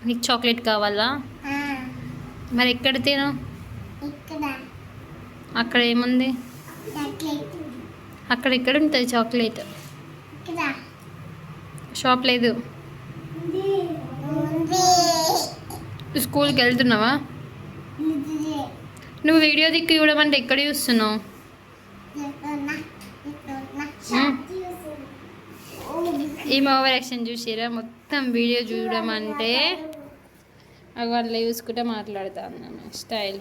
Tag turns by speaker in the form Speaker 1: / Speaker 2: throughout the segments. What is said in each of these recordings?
Speaker 1: నీకు చాక్లెట్ కావాలా? మరి ఎక్కడ తిను? అక్కడ ఏముంది? అక్కడ ఎక్కడ ఉంటుంది చాక్లెట్? షాప్ లేదు. స్కూల్కి వెళ్తున్నావా? నువ్వు వీడియో దిక్కు చూడమంటే ఎక్కడ చూస్తున్నావు? ఈమె ఓవర్ యాక్షన్ చూసిరా? మొత్తం వీడియో చూడమంటే వాళ్ళ చూసుకుంటే మాట్లాడుతాను స్టైల్.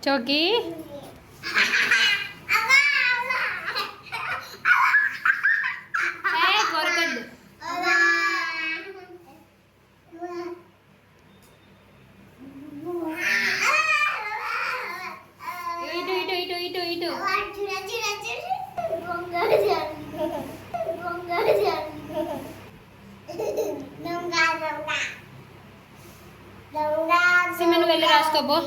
Speaker 1: చోకి కొరకద్దు. ఇటు ఇటు ఇటు ఇటు ఇటు సిమెను వెళ్ళి రాసుకోబో.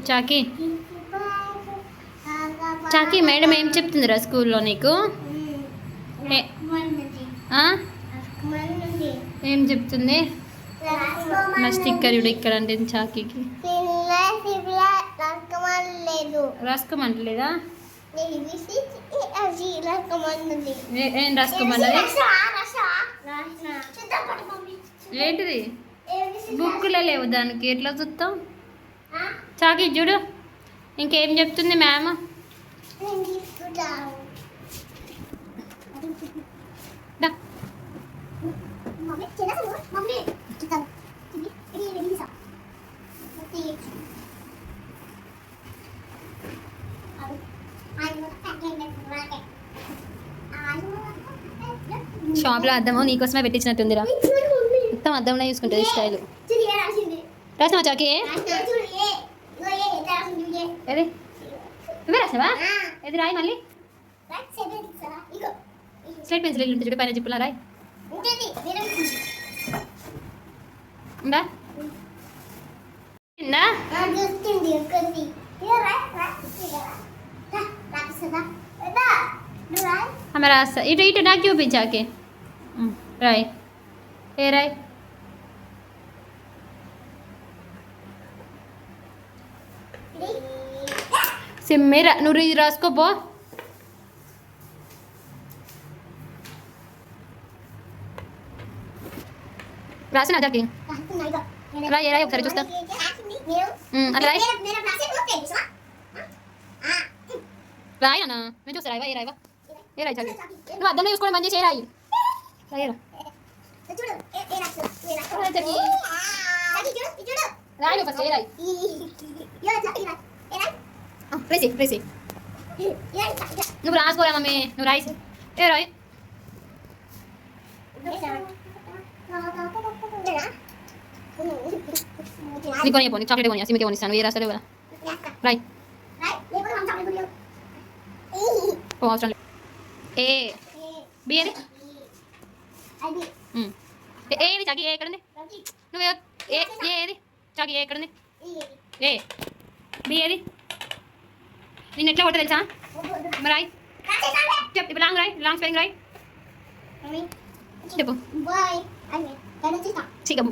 Speaker 1: చాకి చాకి మేడం ఏం చెప్తుందిరా స్కూల్లో నీకు? ఏం చెప్తుంది? నా స్టిక్కర్ ఇక్కడ అంటే చాకీకి రాసుకోమంటలేదా? ఏం రాసుకోమన్నది? ఏంటిది? బుక్లో లేవు దానికి, ఎట్లా చూస్తాం? చాకీ చూడు ఇంకేం చెప్తుంది మ్యామ్? షాప్లో అద్దము నీకోసమే పెట్టించినట్టుందిరా. మొత్తం అద్దంలో చూసుకుంటుంది స్టైల్. రాసినావా చాకి? ఏది నువ్వే రాసినావా? ఏది రాయి మళ్ళీ. స్లేట్ పెన్సిల్ ఉంటుంది చూడు పైన జిప్పులా రాయి. ఉందా? ఆమె రాస్తా. ఇటు ఇటు నాకు చూపించాకే రాయ్. ఏ రాయ్? సిమ్మే నువ్వు ఇది రాసుకోపో. రాసిన జాకి రాయ్. రాయ్ ఒకసారి చూస్తా. అట్లా రాయ్. రాయ్ అన్న నేను చూస్తా. రాయవా? ఏ రాయవా? ఏ రాయ్ చాకి? నువ్వు అర్థంలో చూసుకోవడం మంచిగా చేయరాయి. రాయరా రాయ్ నువ్వు ఫస్ట్. ఏ రాయ్? ప్రేసి ప్రేసి నువ్వు రాసుకోరా మమ్మీ. నువ్వు రాయి. ఏ రాయ్? నీకు కొని పోనీ చాక్లెట్ కొని సిమ్కి కొనిస్తాను. ఏ రాస్తాడు కదా? రాయ్. ఓ అవసరం లేదు. ఏ బి ఏది? ఏది చాకి? ఏ ఎక్కడుంది? నువ్వు ఏ ఏది చాకి? ఏ ఎక్కడుంది? ఏ బి ఏది? నేను ఎట్లా కొట్ట తెలుసా? మరి రాయ్ చెప్పు. ఇప్పుడు లాంగ్ రాయ్. లాంగ్ స్పెల్లింగ్ రాయ్ చెప్పు. చీకబు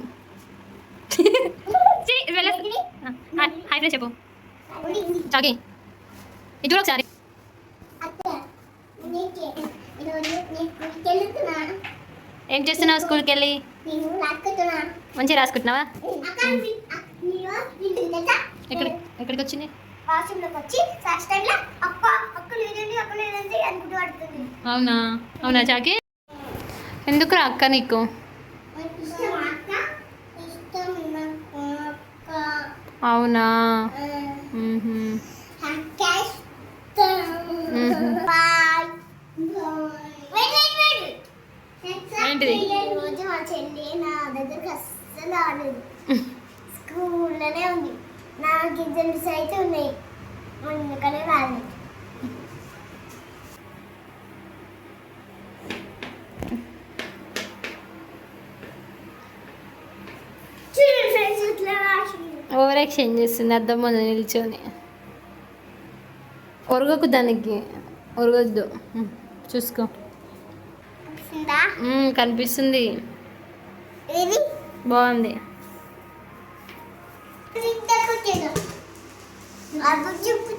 Speaker 1: హాయ్ ఫ్రెండ్స్ చెప్పు చాకి. ఇది చూడు ఒకసారి. ఏం చేస్తున్నావు స్కూల్కి వెళ్ళి? మంచిగా రాసుకుంటున్నావా? ఎక్కడికి వచ్చింది? అవునా? అవునా చాకి? ఎందుకు రా అక్క నీకు? అవునా? ఏంటిది?
Speaker 2: రోజు మా చెల్లి నా దగ్గరికి అస్సలు రాలేదు. స్కూల్లోనే ఉంది. నాకు ఎగ్జామ్స్ అయితే ఉన్నాయి, అందుకనే రాలేదు.
Speaker 1: ఓవర్ యాక్షన్ చేస్తుంది అద్దం ముందు నిల్చొని. ఒరగకు దానికి, ఒరగొద్దు. చూసుకో.
Speaker 2: కనిపిస్తుందా?
Speaker 1: కనిపిస్తుంది.
Speaker 2: ఇది
Speaker 1: బాగుంది.
Speaker 2: ఇంతకు చూడు. అప్పుడు చూపు